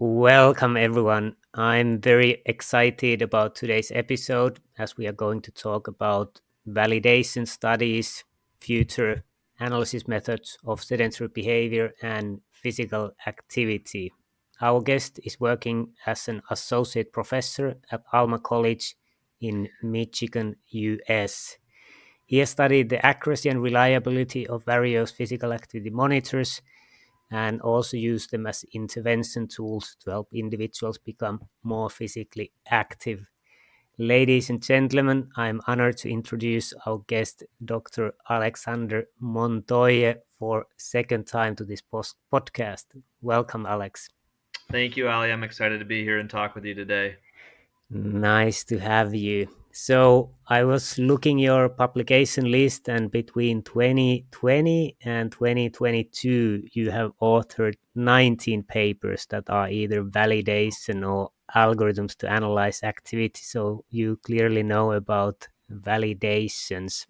Welcome, everyone. I'm very excited about today's episode as we are going to talk about validation studies, future analysis methods of sedentary behavior, and physical activity. Our guest is working as an associate professor at Alma College in Michigan, US. He has studied the accuracy and reliability of various physical activity monitors and also use them as intervention tools to help individuals become more physically active. Ladies and gentlemen, I'm honored to introduce our guest, Dr. Alexander Montoye, for second time to this podcast. Welcome, Alex. Thank you, Ali. I'm excited to be here and talk with you today. Nice to have you. So I was looking your publication list, and between 2020 and 2022, you have authored 19 papers that are either validation or algorithms to analyze activity. So you clearly know about validations.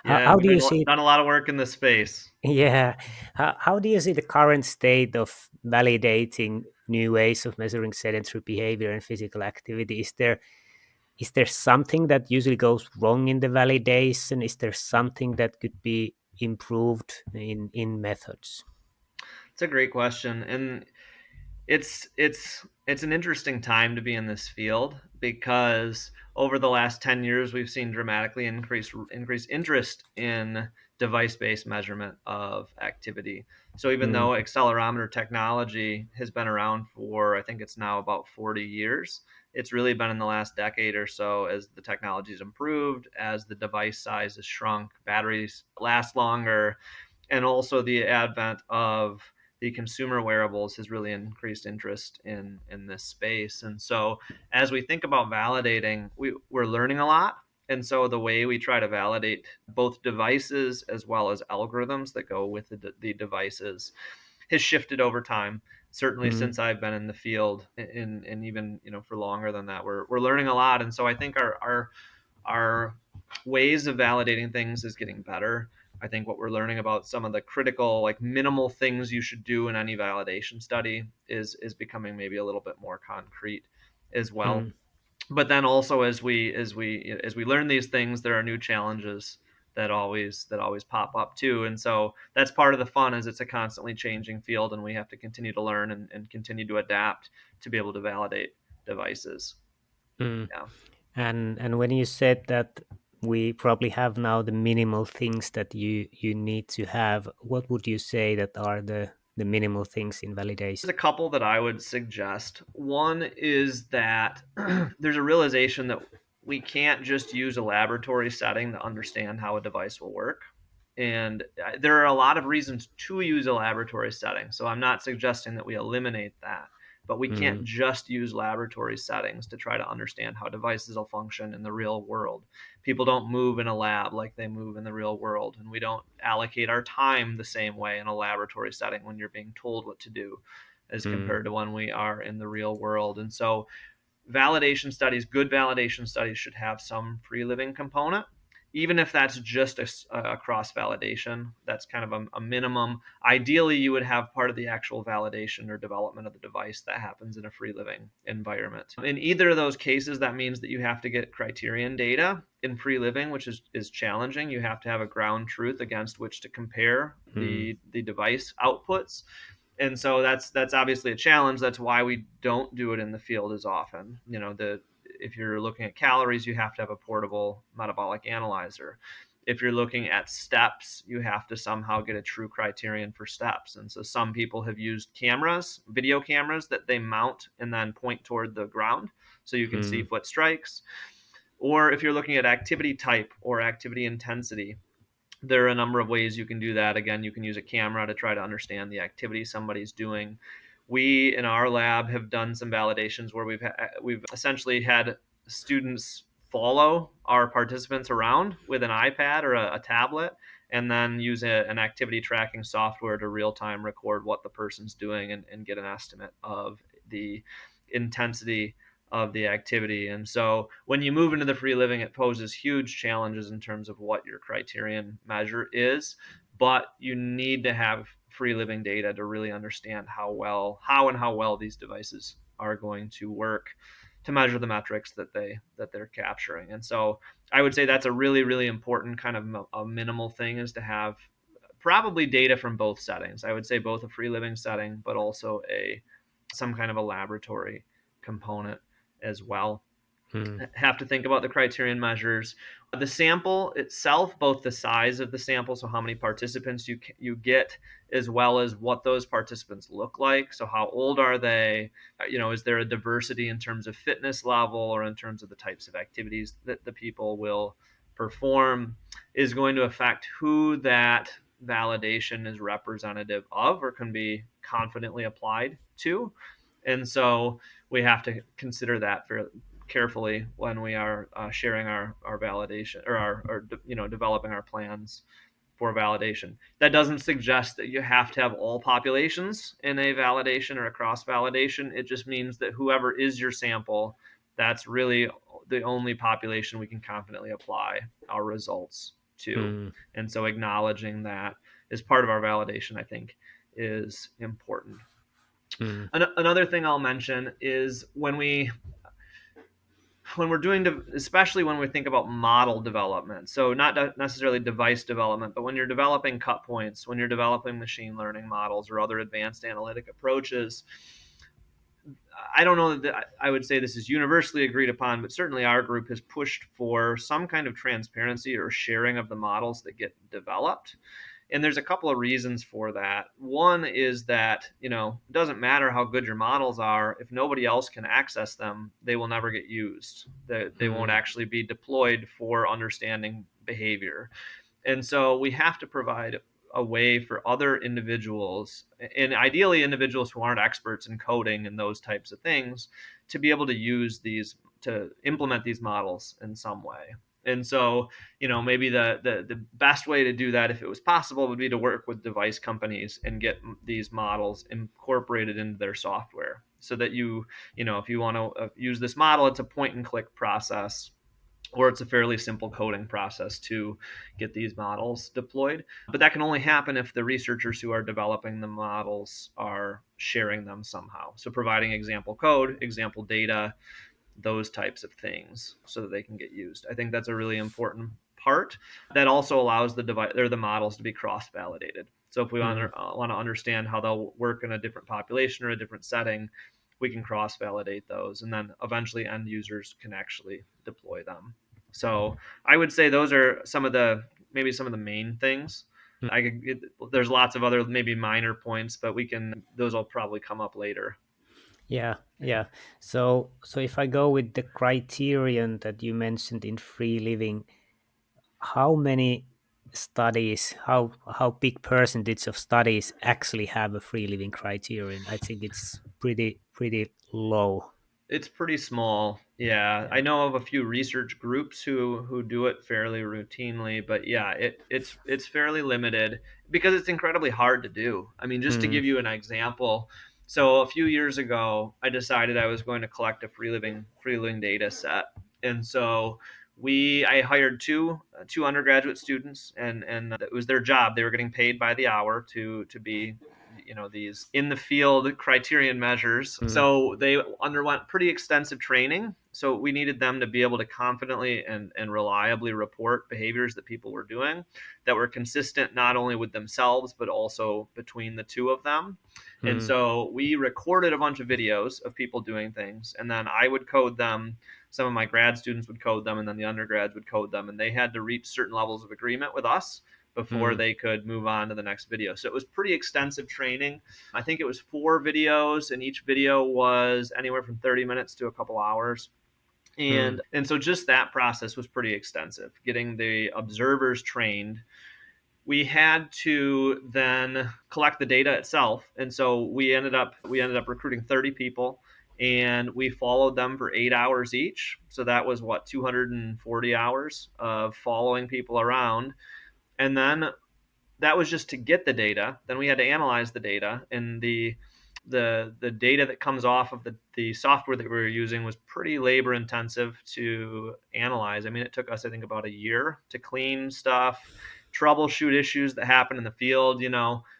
Yeah, How we've do you see? done a lot of work in this space. Yeah, how do you see the current state of validating new ways of measuring sedentary behavior and physical activity? Is there something that usually goes wrong in the validation? Is there something that could be improved in methods? It's a great question, and it's an interesting time to be in this field because over the last 10 years we've seen dramatically increased interest in device-based measurement of activity. So even though Mm, accelerometer technology has been around for, I think it's now about 40 years, it's really been in the last decade or so as the technology has improved, as the device size has shrunk, batteries last longer, and also the advent of the consumer wearables has really increased interest in this space. And so as we think about validating, we're learning a lot. And so the way we try to validate both devices as well as algorithms that go with the devices has shifted over time. Certainly mm, since I've been in the field, and even for longer than that, we're learning a lot. And so I think our ways of validating things is getting better. I think what we're learning about some of the critical, like minimal things you should do in any validation study is becoming maybe a little bit more concrete as well. mm, But then also as we learn these things, there are new challenges that always pop up too. And so that's part of the fun is it's a constantly changing field and we have to continue to learn and continue to adapt to be able to validate devices. mm. Yeah. And when you said that we probably have now the minimal things that you need to have, what would you say that are the minimal things in validation? There's a couple that I would suggest. One is that there's a realization that we can't just use a laboratory setting to understand how a device will work. And there are a lot of reasons to use a laboratory setting. So I'm not suggesting that we eliminate that, but we can't Mm, just use laboratory settings to try to understand how devices will function in the real world. People don't move in a lab like they move in the real world, and we don't allocate our time the same way in a laboratory setting when you're being told what to do as mm, compared to when we are in the real world. And so validation studies, good validation studies should have some free living component, even if that's just a cross validation. That's kind of a minimum. Ideally, you would have part of the actual validation or development of the device that happens in a free living environment. In either of those cases, that means that you have to get criterion data in free living, which is challenging. You have to have a ground truth against which to compare mm, the device outputs, and so that's obviously a challenge. That's why we don't do it in the field as often. The if you're looking at calories, you have to have a portable metabolic analyzer. If you're looking at steps, you have to somehow get a true criterion for steps. And so some people have used cameras, video cameras that they mount and then point toward the ground so you can see mm, foot strikes. Or if you're looking at activity type or activity intensity, there are a number of ways you can do that. Again, you can use a camera to try to understand the activity somebody's doing. We in our lab have done some validations where we've essentially had students follow our participants around with an iPad or a tablet, and then use an activity tracking software to real time record what the person's doing and get an estimate of the intensity of the activity. And so when you move into the free living, it poses huge challenges in terms of what your criterion measure is, but you need to have free living data to really understand how well these devices are going to work to measure the metrics that they're capturing. And so I would say that's a really important kind of a minimal thing, is to have probably data from both settings. I would say both a free living setting, but also a some kind of a laboratory component as well. Mm. Have to think about the criterion measures. The sample itself, both the size of the sample, so how many participants you get, as well as what those participants look like. So how old are they? Is there a diversity in terms of fitness level or in terms of the types of activities that the people will perform, is going to affect who that validation is representative of or can be confidently applied to. And so we have to consider that carefully when we are sharing our validation, or our developing our plans for validation. That doesn't suggest that you have to have all populations in a validation or a cross validation. It just means that whoever is your sample, that's really the only population we can confidently apply our results to. Mm. And so acknowledging that as part of our validation, I think, is important. Mm. Another thing I'll mention is when we're doing, especially when we think about model development, so not necessarily device development, but when you're developing cut points, when you're developing machine learning models or other advanced analytic approaches, I don't know that I would say this is universally agreed upon, but certainly our group has pushed for some kind of transparency or sharing of the models that get developed. And there's a couple of reasons for that. One is that, it doesn't matter how good your models are. If nobody else can access them, they will never get used. They won't Mm. actually be deployed for understanding behavior. And so we have to provide a way for other individuals, and ideally individuals who aren't experts in coding and those types of things, to be able to use these, to implement these models in some way. And so, maybe the best way to do that, if it was possible, would be to work with device companies and get these models incorporated into their software, so that if you want to use this model, it's a point and click process, or it's a fairly simple coding process to get these models deployed. But that can only happen if the researchers who are developing the models are sharing them somehow. So providing example code, example data, those types of things, so that they can get used. I think that's a really important part. That also allows the device or the models to be cross-validated. So if we Mm. want to understand how they'll work in a different population or a different setting, we can cross-validate those, and then eventually end users can actually deploy them. So I would say those are maybe some of the main things. Mm. There's lots of other maybe minor points, but those will probably come up later. Yeah, yeah. So if I go with the criterion that you mentioned in free living, how many studies, how big percentage of studies actually have a free living criterion? I think it's pretty low. It's pretty small. Yeah, I Yeah. know of a few research groups who do it fairly routinely, but yeah, it's fairly limited because it's incredibly hard to do. I mean, just to Mm. give you an example, so a few years ago, I decided I was going to collect a free living data set, and so I hired two undergraduate students, and it was their job. They were getting paid by the hour to be these in the field criterion measures. Mm. So they underwent pretty extensive training. So we needed them to be able to confidently and reliably report behaviors that people were doing that were consistent not only with themselves but also between the two of them. And Mm. so we recorded a bunch of videos of people doing things, and then I would code them. Some of my grad students would code them, and then the undergrads would code them, and they had to reach certain levels of agreement with us before Mm. they could move on to the next video. So it was pretty extensive training. I think it was 4 videos, and each video was anywhere from 30 minutes to a couple hours. Mm. And so just that process was pretty extensive, getting the observers trained. We had to then collect the data itself, and so we ended up recruiting 30 people, and we followed them for 8 hours each. So that was what, 240 hours of following people around. And then that was just to get the data. Then we had to analyze the data, and the data that comes off of the software that we were using was pretty labor intensive to analyze. I mean, it took us, I think, about a year to clean stuff, troubleshoot issues that happen in the field.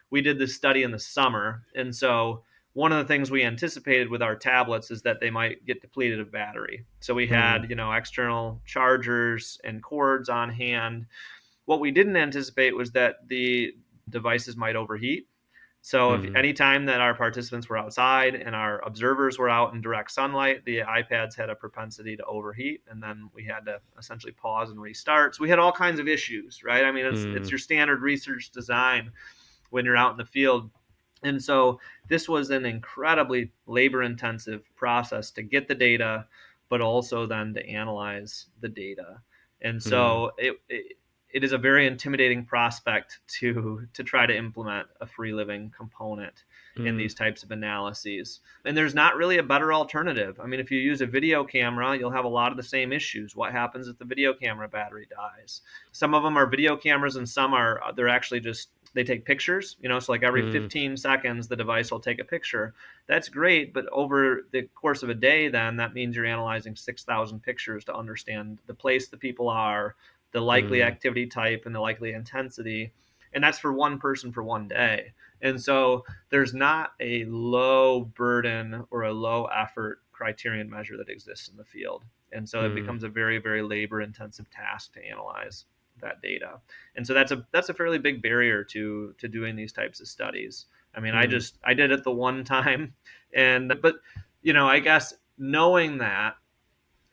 we did this study in the summer. And so one of the things we anticipated with our tablets is that they might get depleted of battery. So we Mm. had, external chargers and cords on hand. What we didn't anticipate was that the devices might overheat. So if Mm. any time that our participants were outside and our observers were out in direct sunlight, the iPads had a propensity to overheat, and then we had to essentially pause and restart. So we had all kinds of issues, right? I mean, it's Mm. your standard research design when you're out in the field. And so this was an incredibly labor intensive process to get the data, but also then to analyze the data. And Mm. so it is a very intimidating prospect to try to implement a free living component in Mm. these types of analyses. And there's not really a better alternative. I mean, if you use a video camera, you'll have a lot of the same issues. What happens if the video camera battery dies? Some of them are video cameras, and some are they're actually just they take pictures. So like every Mm. 15 seconds, the device will take a picture. That's great, but over the course of a day, then that means you're analyzing 6,000 pictures to understand the place the people are, the likely Mm. activity type, and the likely intensity. And that's for one person for one day. And so there's not a low burden or a low effort criterion measure that exists in the field. And so it Mm. becomes a very, very labor intensive task to analyze that data. And so that's a fairly big barrier to doing these types of studies. I mean, Mm. I did it the one time, and but I guess knowing that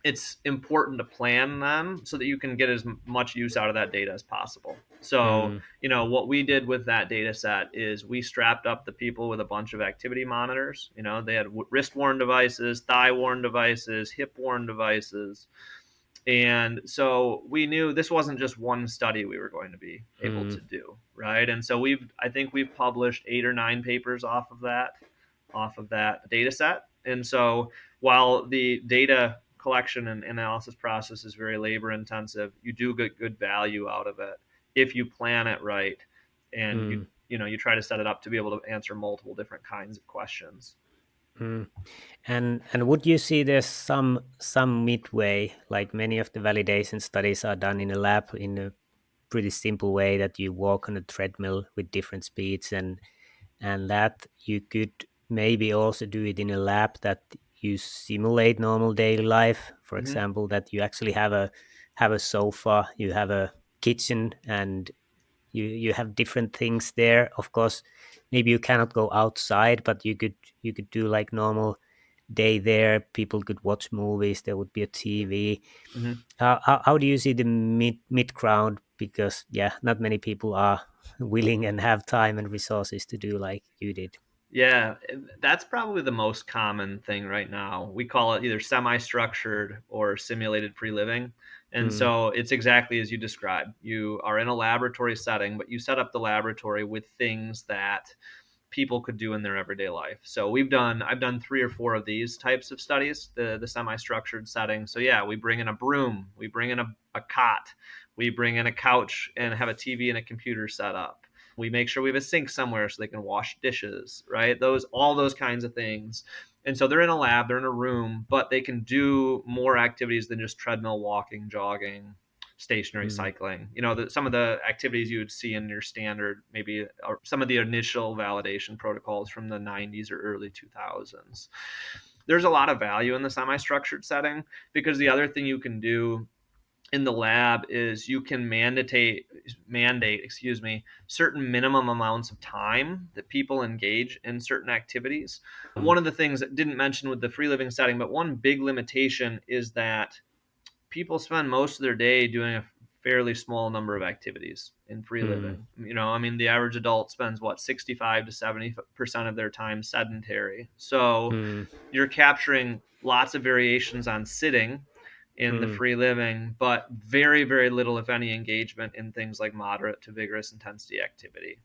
it's important to plan them so that you can get as much use out of that data as possible. So, Mm. what we did with that data set is we strapped up the people with a bunch of activity monitors. They had wrist worn devices, thigh worn devices, hip worn devices. And so we knew this wasn't just one study we were going to be able Mm. to do, right? And so I think we've published 8 or 9 papers off of that data set. And so while the data collection and analysis process is very labor intensive, you do get good value out of it if you plan it right, and Mm. you try to set it up to be able to answer multiple different kinds of questions. Mm. And would you see there's some midway, like many of the validation studies are done in a lab in a pretty simple way that you walk on a treadmill with different speeds, and that you could maybe also do it in a lab that you simulate normal daily life. For Hmm. example, that you actually have a sofa, you have a kitchen, and you have different things there. Of course, maybe you cannot go outside, but you could do like normal day there. People could watch movies. There would be a TV. Hmm. How do you see the mid ground? Because yeah, not many people are willing and have time and resources to do like you did. Yeah, that's probably the most common thing right now. We call it either semi-structured or simulated pre-living. And Mm. so it's exactly as you described. You are in a laboratory setting, but you set up the laboratory with things that people could do in their everyday life. So I've done 3 or 4 of these types of studies, the semi-structured setting. So yeah, we bring in a broom, we bring in a cot, we bring in a couch and have a TV and a computer set up. We make sure we have a sink somewhere so they can wash dishes, right? All those kinds of things. And so they're in a lab, they're in a room, but they can do more activities than just treadmill walking, jogging, stationary Mm. cycling. Some of the activities you would see in your standard, maybe or some of the initial validation protocols from the 90s or early 2000s. There's a lot of value in the semi-structured setting because the other thing you can do in the lab is you can mandate, excuse me, certain minimum amounts of time that people engage in certain activities. Mm. One of the things that didn't mention with the free living setting, but one big limitation is that people spend most of their day doing a fairly small number of activities in free Mm. living. I mean, the average adult spends what 65 to 70% of their time sedentary. So Mm. you're capturing lots of variations on sitting in the Mm. free living, but very, very little, if any, engagement in things like moderate to vigorous intensity activity.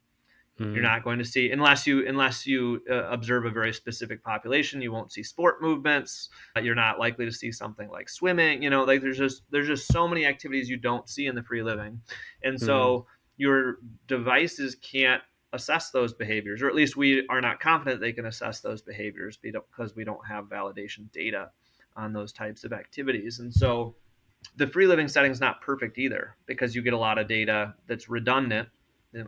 You're Mm. not going to see unless you observe a very specific population. You won't see sport movements. You're not likely to see something like swimming. Like there's just so many activities you don't see in the free living, and Mm. so your devices can't assess those behaviors, or at least we are not confident they can assess those behaviors because we don't have validation data on those types of activities. And so the free living setting is not perfect either because you get a lot of data that's redundant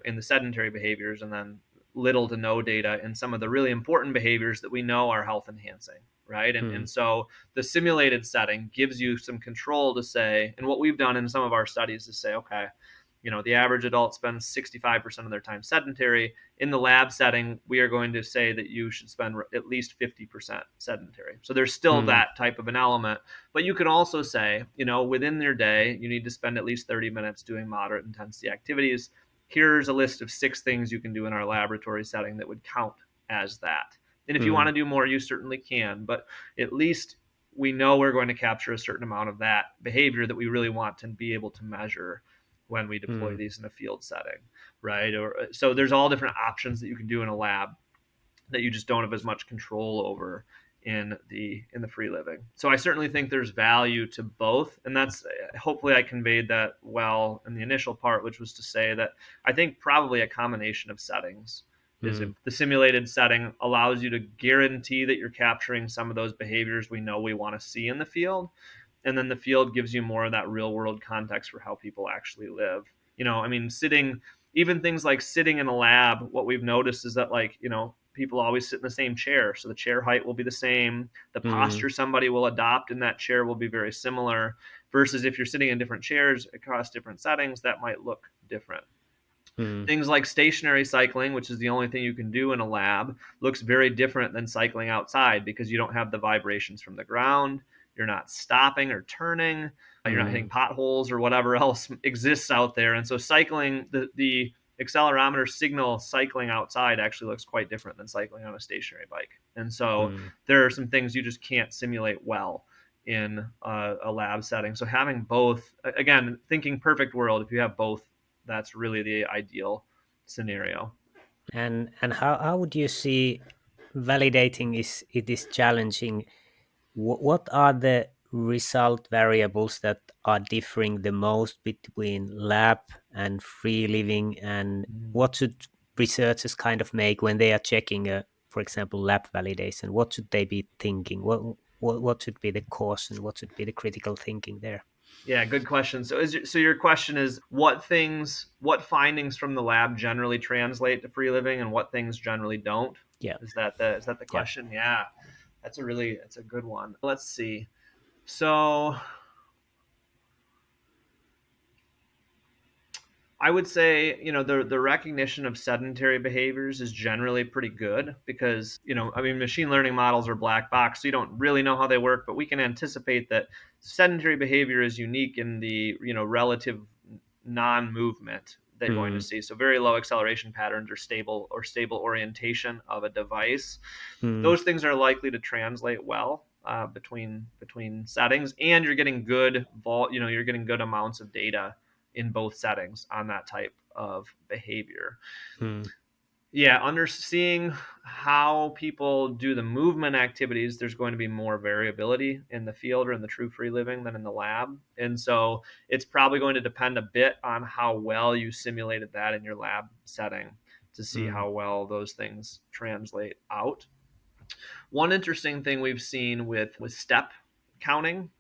in the sedentary behaviors, and then little to no data in some of the really important behaviors that we know are health enhancing, right? And Mm. so the simulated setting gives you some control to say, and what we've done in some of our studies is say, okay, the average adult spends 65% of their time sedentary. In the lab setting, we are going to say that you should spend at least 50% sedentary. So there's still Mm. that type of an element. But you can also say, within your day, you need to spend at least 30 minutes doing moderate intensity activities. Here's a list of 6 things you can do in our laboratory setting that would count as that. And if you want Mm. to do more, you certainly can. But at least we know we're going to capture a certain amount of that behavior that we really want to be able to measure when we deploy Mm. these in a field setting, right? Or so there's all different options that you can do in a lab that you just don't have as much control over in the free living. So I certainly think there's value to both, and that's hopefully I conveyed that well in the initial part, which was to say that I think probably a combination of settings is Mm. the simulated setting allows you to guarantee that you're capturing some of those behaviors we know we want to see in the field, and then the field gives you more of that real world context for how people actually live. I mean, even things like sitting in a lab, what we've noticed is that, like, people always sit in the same chair, so the chair height will be the same, the Mm. posture somebody will adopt in that chair will be very similar, versus if you're sitting in different chairs across different settings, that might look different. Mm. Things like stationary cycling, which is the only thing you can do in a lab, looks very different than cycling outside because you don't have the vibrations from the ground. You're not stopping or turning. You're not hitting Mm. potholes or whatever else exists out there. And so cycling, the accelerometer signal cycling outside actually looks quite different than cycling on a stationary bike. And so Mm. there are some things you just can't simulate well in a lab setting. So having both, again, thinking perfect world, if you have both, that's really the ideal scenario. And how would you see validating is it is challenging? What are the result variables that are differing the most between lab and free living, and Mm. what should researchers kind of make when they are checking for example, lab validation? What should they be thinking? What should be the caution? What should be the critical thinking there? Yeah, good question. So your question is what findings from the lab generally translate to free living, and what things generally don't? Yeah. Is that the Yeah. question? Yeah, that's a good one. Let's see. So I would say, the recognition of sedentary behaviors is generally pretty good because, I mean, machine learning models are black box, so you don't really know how they work, but we can anticipate that sedentary behavior is unique in the, relative non-movement that you're going to Mm. see. So very low acceleration patterns or stable orientation of a device. Mm. Those things are likely to translate well between settings, and you're getting good amounts of data in both settings on that type of behavior. Mm. Yeah, under seeing how people do the movement activities, there's going to be more variability in the field or in the true free living than in the lab. And so it's probably going to depend a bit on how well you simulated that in your lab setting to see Mm. how well those things translate out. One interesting thing we've seen with step counting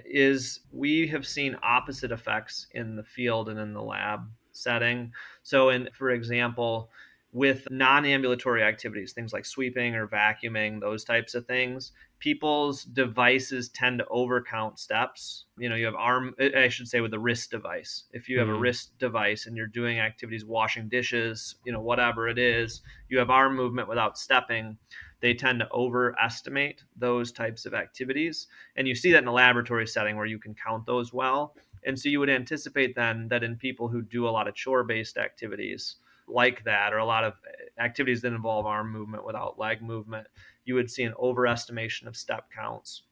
is we have seen opposite effects in the field and in the lab setting. So, for example, with non-ambulatory activities, things like sweeping or vacuuming, those types of things, people's devices tend to overcount steps. You have I should say, with a wrist device. If you have a Mm. wrist device and you're doing activities, washing dishes, whatever it is, you have arm movement without stepping. They tend to overestimate those types of activities, and you see that in a laboratory setting where you can count those well. And so you would anticipate then that in people who do a lot of chore based activities like that, or a lot of activities that involve arm movement without leg movement, you would see an overestimation of step counts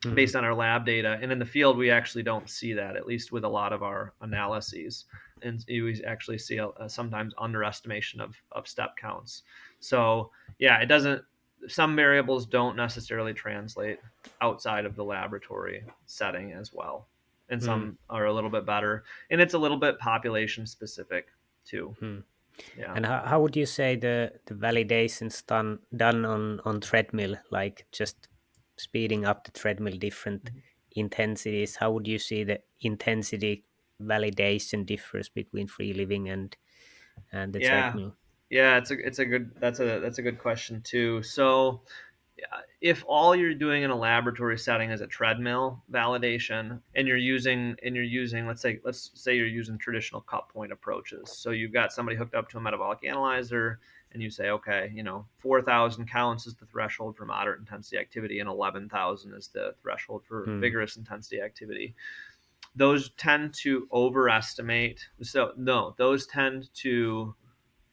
Mm. based on our lab data. And in the field, we actually don't see that, at least with a lot of our analyses. And you actually see sometimes underestimation of step counts. So, yeah, it doesn't, some variables don't necessarily translate outside of the laboratory setting as well. And Mm. some are a little bit better. And it's a little bit population specific too. Mm. Yeah. And how would you say the validations done on treadmill, like just speeding up the treadmill, different intensities? How would you see the intensity validation differs between free living and the Yeah. treadmill? Yeah, it's a good that's a good question too. So if all you're doing in a laboratory setting is a treadmill validation, and you're using let's say you're using traditional cut point approaches. So you've got somebody hooked up to a metabolic analyzer, and you say, okay, 4,000 counts is the threshold for moderate intensity activity, and 11,000 is the threshold for Mm, vigorous intensity activity. Those tend to overestimate. So no, those tend to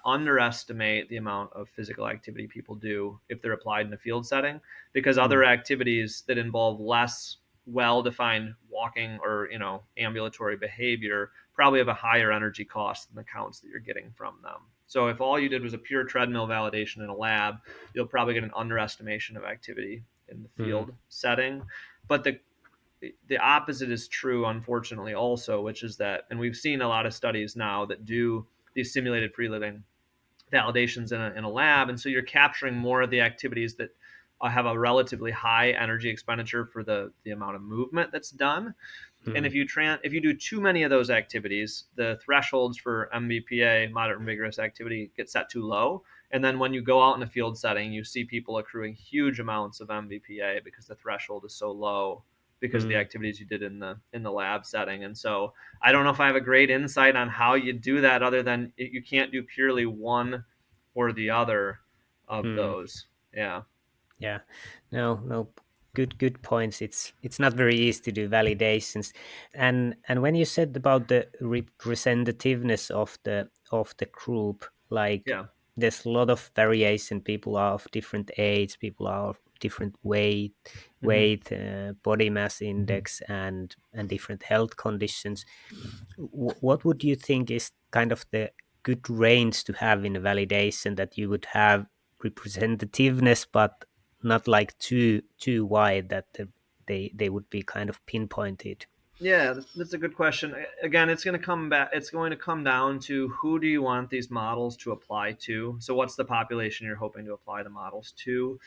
underestimate the amount of physical activity people do if they're applied in a field setting, because other mm, activities that involve less well-defined walking or ambulatory behavior probably have a higher energy cost than the counts that you're getting from them. So if all you did was a pure treadmill validation in a lab, you'll probably get an underestimation of activity in the mm, field setting. But the opposite is true, unfortunately, also, which is that, and we've seen a lot of studies now that do these simulated free living validations in a lab, and so you're capturing more of the activities that have a relatively high energy expenditure for the amount of movement that's done. And mm, if you do too many of those activities, the thresholds for MVPA, moderate and vigorous activity, get set too low. And then when you go out in a field setting, you see people accruing huge amounts of MVPA because the threshold is so low because of the mm, activities you did in the lab setting. And so I don't know if I have a great insight on how you do that, other than you can't do purely one or the other of mm. those. Yeah. Yeah, no, no, good points. It's not very easy to do validations, and when you said about the representativeness of the group, like Yeah. there's a lot of variation. People are of different age, people are of different Hmm. body mass index, and different health conditions. What would you think is kind of the good range to have in a validation that you would have representativeness, but not like too wide that they would be kind of pinpointed. Yeah, that's a good question. Again, it's going to come down to who do you want these models to apply to. So what's the population you're hoping to apply the models to?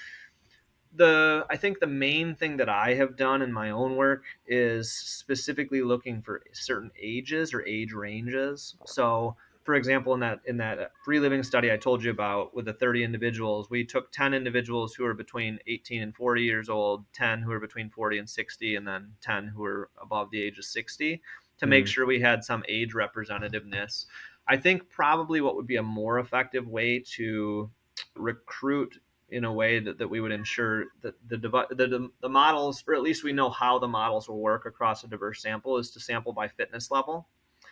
I think the main thing that I have done in my own work is specifically looking for certain ages or age ranges. So, for example, in that free living study I told you about with the 30 individuals, we took 10 individuals who are between 18 and 40 years old, 10 who are between 40 and 60, and then 10 who are above the age of 60, to make Mm, sure we had some age representativeness. I think probably what would be a more effective way to recruit in a way that we would ensure that the models, or at least we know how the models will work across a diverse sample, is to sample by fitness level.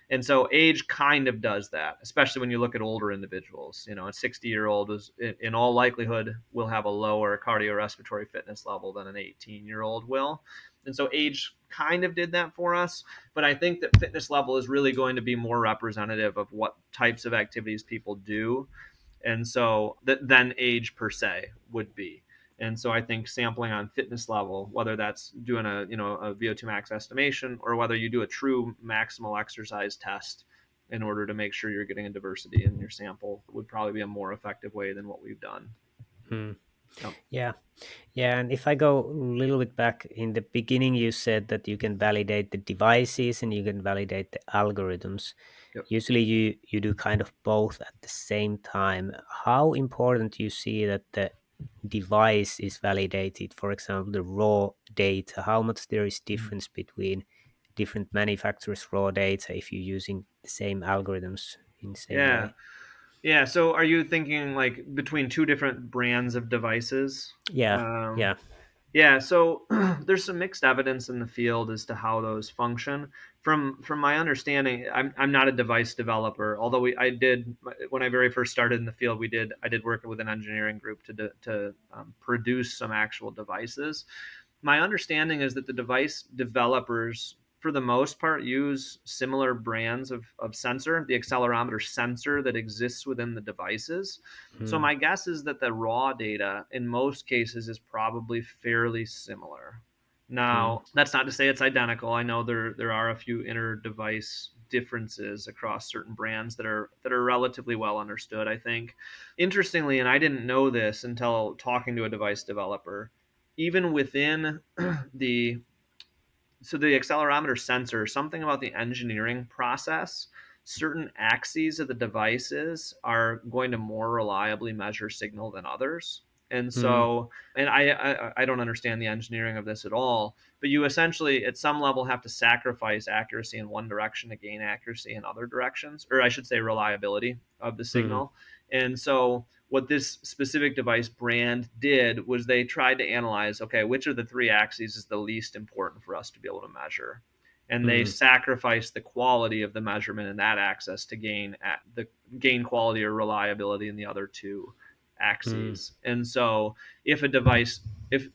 And so age kind of does that, especially when you look at older individuals. A 60-year-old is, in all likelihood, will have a lower cardiorespiratory fitness level than an 18-year-old will. And so age kind of did that for us. But I think that fitness level is really going to be more representative of what types of activities people do, and so than age per se would be. And so I think sampling on fitness level, whether that's doing a VO2 max estimation, or whether you do a true maximal exercise test in order to make sure you're getting a diversity in your sample, would probably be a more effective way than what we've done. mm. Yep. Yeah, yeah. And if I go a little bit back in the beginning, you said that you can validate the devices and you can validate the algorithms. Yep. Usually, you do kind of both at the same time. How important you see that the device is validated? For example, the raw data. How much there is difference between different manufacturers' raw data if you're using the same algorithms in the same Yeah. way? Yeah. So are you thinking like between two different brands of devices? Yeah, Um, yeah. Yeah, so there's some mixed evidence in the field as to how those function. From my understanding, I'm not a device developer, although I did, when I very first started in the field, I did work with an engineering group to produce some actual devices. My understanding is that the device developers, for the most part, use similar brands of sensor, the accelerometer sensor that exists within the devices. So Mm, my guess is that the raw data in most cases is probably fairly similar. mm, Now, that's not to say it's identical. I know there are a few inter device differences across certain brands that are relatively well understood, I think. Interestingly, and I didn't know this until talking to a device developer, even within the the accelerometer sensor, something about the engineering process. certain axes of the devices are going to more reliably measure signal than others. And Mm. so, and I don't understand the engineering of this at all, but you essentially at some level have to sacrifice accuracy in one direction to gain accuracy in other directions, or I should say reliability of the Mm. signal. And so what this specific device brand did was they tried to analyze, okay, which of the three axes is the least important for us to be able to measure, and they Mm. sacrificed the quality of the measurement in that axis to gain quality or reliability in the other two Mm. axes. And so if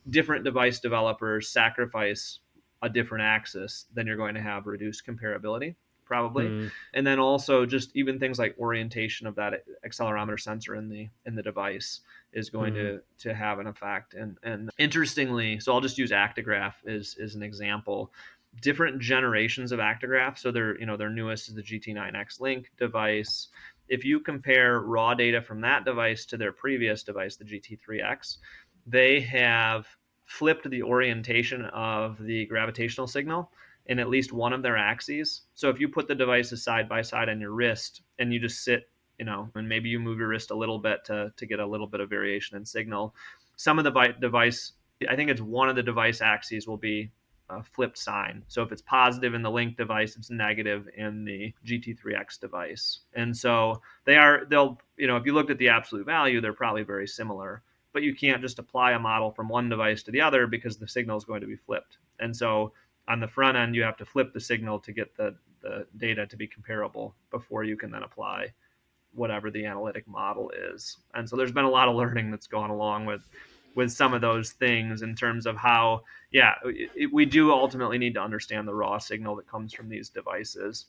different device developers sacrifice a different axis, then you're going to have reduced comparability probably. Mm. And then also just even things like orientation of that accelerometer sensor in the device is going Mm. to have an effect. And interestingly, so I'll just use actigraph as an example. Different generations of actigraph, so their newest is the GT9X Link device. If you compare raw data from that device to their previous device, the GT3X, they have flipped the orientation of the gravitational signal in at least one of their axes. So if you put the devices side by side on your wrist and you just sit, and maybe you move your wrist a little bit to get a little bit of variation in signal, some of the device, I think it's one of the device axes will be a flipped sign. So if it's positive in the Link device, it's negative in the GT3X device. And so if you looked at the absolute value, they're probably very similar, but you can't just apply a model from one device to the other because the signal is going to be flipped. And so on the front end, you have to flip the signal to get the data to be comparable before you can then apply whatever the analytic model is. And so there's been a lot of learning that's gone along with some of those things in terms of how, yeah, we do ultimately need to understand the raw signal that comes from these devices.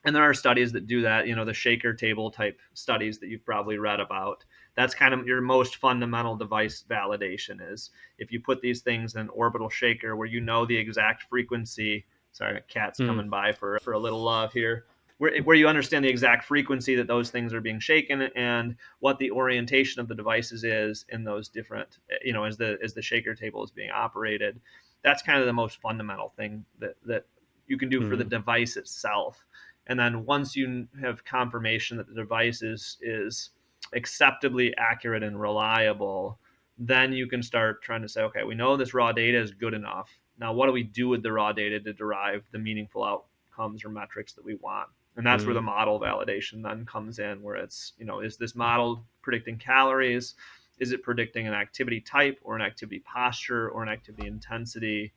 And there are studies that do that, the shaker table type studies that you've probably read about. That's kind of your most fundamental device validation is if you put these things in an orbital shaker where you know the exact frequency. Sorry, cat's Mm. coming by for a little love here. Where you understand the exact frequency that those things are being shaken and what the orientation of the devices is in those different, as the shaker table is being operated. That's kind of the most fundamental thing that you can do for the Mm. device itself. And then once you have confirmation that the device is acceptably accurate and reliable, then you can start trying to say, okay, we know this raw data is good enough. Now, what do we do with the raw data to derive the meaningful outcomes or metrics that we want? And that's where the Mm. model validation then comes in, where it's, is this model predicting calories? Is it predicting an activity type or an activity posture or an activity intensity?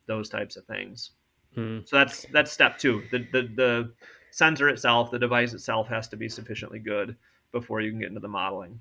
Those types of things. Mm. So that's step two. The sensor itself, the device itself, has to be sufficiently good before you can get into the modeling.